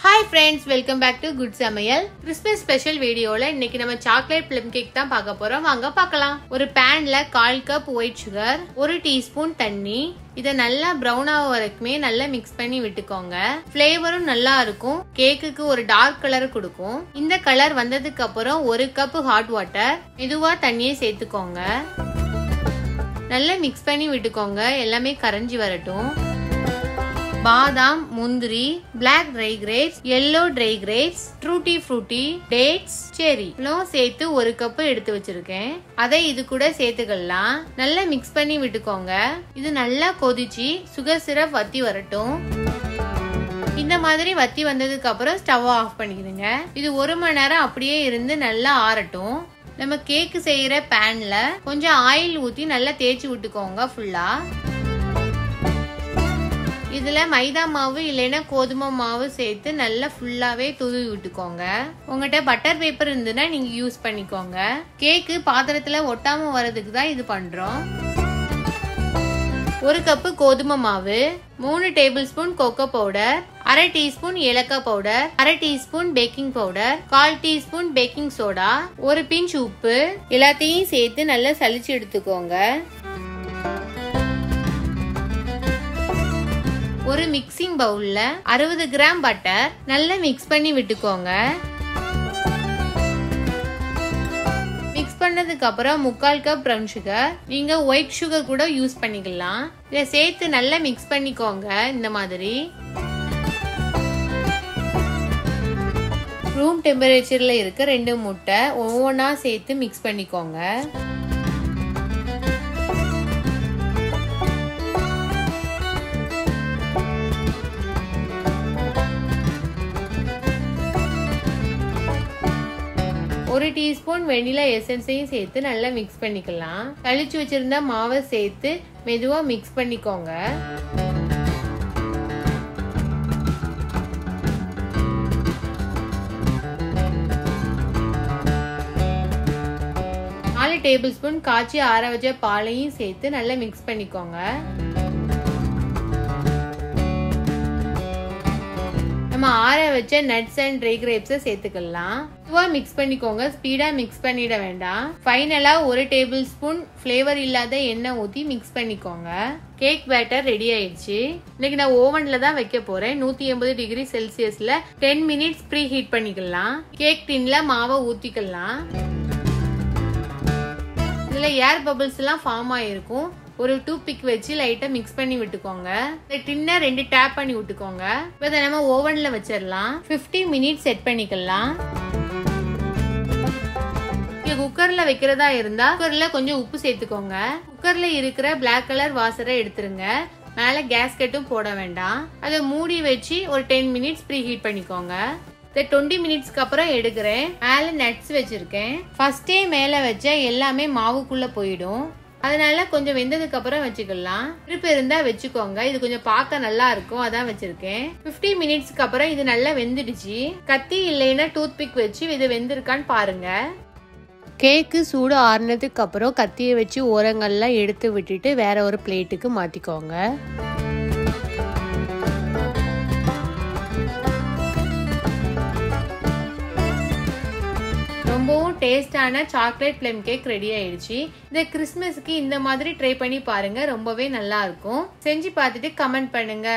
Hi friends, welcome back to Good Samayal. Christmas special videoல இன்னைக்கு நம்ம chocolate plum cake தான் பார்க்க போறோம். வாங்க பார்க்கலாம். ஒரு panல 1/4 கப் white sugar, 1 டீஸ்பூன் தண்ணி, இத நல்லா brown ஆக வரைக்குமே நல்லா mix பண்ணி விட்டுக்கோங்க. ஃப்ளேவரும் நல்லா இருக்கும். கேக்குக்கு ஒரு டார்க் கலர் கொடுக்கும். இந்த கலர் வந்ததுக்கு அப்புறம் 1 கப் ஹாட் வாட்டர், மெதுவா தண்ணியை சேர்த்துக்கோங்க. நல்லா mix பண்ணி விட்டுக்கோங்க. எல்லாமே கரைஞ்சி வரட்டும். பாதாம், முந்திரி, black dry grapes, yellow dry grapes, tutti frutti, dates, cherry சேர்த்து 1 கப் எடுத்து வச்சிருக்கேன். அதை இது கூட சேர்த்துக்கலாம். நல்லா மிக்ஸ் பண்ணி விட்டுக்கோங்க. இது நல்லா கொதிச்சு சுகர் சிரப் வத்தி வரட்டும். இந்த மாதிரி வத்தி வந்ததுக்கு அப்புறம் ஸ்டவ் ஆஃப் பண்ணிடுங்க. இது 1 மணி நேரம் அப்படியே இருந்து நல்லா ஆறட்டும். நம்ம கேக் செய்யற பேன்ல கொஞ்சம் ஆயில் ஊத்தி நல்லா தேய்ச்சி விட்டுக்கோங்க ஃபுல்லா. இதுல மைதா மாவு இல்லைன்னா கோதுமை மாவு சேர்த்து நல்லா ஃபுல்லாவே தூவி விட்டுக்கோங்க. உங்ககிட்ட பட்டர் பேப்பர் இருந்துன்னா நீங்க யூஸ் பண்ணிக்கோங்க. கேக்கு பாத்திரத்துல ஒட்டாம வரதுக்கு தான் இது பண்றோம். 1 கப் கோதுமை மாவு, 3 tablespoon cocoa powder, 1/2 teaspoon ஏலக்காய் powder, 1/2 teaspoon baking powder, 1/4 teaspoon baking soda, ஒரு பிஞ்ச் உப்பு எல்லாத்தையும் சேர்த்து நல்லா சலிச்சு எடுத்துக்கோங்க. ஒரு மிக்சிங் பவுல்ல 60 கிராம் பட்டர் நல்லா மிக்ஸ் பண்ணி விட்டுக்கோங்க. மிக்ஸ் பண்ணதுக்கு அப்புறம் 1/4 கப் ப்ரௌன் சுகர், நீங்க ஒயிட் சுகர் கூட யூஸ் பண்ணிக்கலாம். இதை சேர்த்து நல்லா மிக்ஸ் பண்ணிக்கோங்க. இந்த மாதிரி ரூம் டெம்பரேச்சர்ல இருக்க 2 முட்டை ஒவ்வொன்றா சேர்த்து மிக்ஸ் பண்ணிக்கோங்க. ஒரு டீஸ்பூன் வெனிலா எசன்ஸையும் சேர்த்து நல்லா மிக்ஸ் பண்ணிக்கலாம். கழிச்சு வச்சிருந்த மாவை சேர்த்து மெதுவா மிக்ஸ் பண்ணிக்கோங்க. நாலு டேபிள் ஸ்பூன் காய்ச்சி ஆற வச்ச பாலையும் சேர்த்து நல்லா மிக்ஸ் பண்ணிக்கோங்க. நம்ம ஆற வச்ச நட்ஸ் அண்ட் ட்ரை கிரேப்ஸை சேர்த்துக்கலாம். மிக்ஸ் பண்ணிக்கோங்க. ஸ்பீடா மிக்ஸ் பண்ணிட வேண்டாம். ஃபைனலா 1 டேபிள் ஸ்பூன் ஃபிளேவர் இல்லாத எண்ணெய் ஊத்தி மிக்ஸ் பண்ணிக்கோங்க. கேக் பேட்டர் ரெடி ஆயிடுச்சு. இன்னைக்கு நான் ஓவன்ல தான் வைக்க போறேன். 180 டிகிரி செல்சியஸ்ல 10 மினிட்ஸ் ப்ரீ ஹீட் பண்ணிக்கலாம். கேக் டின்ல மாவை ஊத்திக்கலாம். இதுல ஏர் பபிள்ஸ் எல்லாம் ஃபார்ம் ஆயிருக்கும். ஒரு டூத்பிக் வச்சு லைட்டா மிக்ஸ் பண்ணி விட்டுக்கோங்க. இந்த டின்ன 2 டேப் பண்ணி விட்டுக்கோங்க. இதை நம்ம ஓவன்ல வச்சிடலாம். 50 மினிட்ஸ் செட் பண்ணிக்கலாம். குக்கர்ல வைக்கிறதா இருந்தா குக்கர்ல கொஞ்சம் உப்பு சேர்த்துக்கோங்க. குக்கர்ல இருக்கிற பிளாக் கலர் வாசரை எடுத்துருங்க. மேல கேஸ்கெட்டும் போட வேண்டாம். அதை மூடி வச்சு ஒரு 10 மினிட்ஸ் ப்ரீ ஹீட் பண்ணிக்கோங்க. 20 மினிட்ஸ்க்கு அப்புறம் எடுக்கிறேன். மேல நட்ஸ் வச்சிருக்கேன். ஃபர்ஸ்டே மேல வச்ச எல்லாமே மாவுக்குள்ள போயிடும். அதனால கொஞ்சம் வெந்ததுக்கு அப்புறம் வச்சுக்கலாம். திருப்பி இருந்தா வச்சுக்கோங்க. இது கொஞ்சம் பார்க்க நல்லா இருக்கும், அதான் வச்சிருக்கேன். 50 மினிட்ஸ்க்கு அப்புறம் இது நல்லா வெந்துடுச்சு. கத்தி இல்லைன்னா டூத்பிக் வச்சு இது வெந்திருக்கான்னு பாருங்க. கேக்கு சூடு ஆறுனதுக்கு அப்புறம் கத்தியை வச்சு ஓரங்கள்லாம் எடுத்து விட்டுட்டு வேற ஒரு பிளேட்டுக்கு மாத்திக்கோங்க. ரொம்பவும் டேஸ்டான சாக்லேட் பிளம் கேக் ரெடி ஆயிடுச்சு. இந்த கிறிஸ்மஸ்க்கு இந்த மாதிரி ட்ரை பண்ணி பாருங்க. ரொம்பவே நல்லா இருக்கும். செஞ்சு பார்த்துட்டு கமெண்ட் பண்ணுங்க.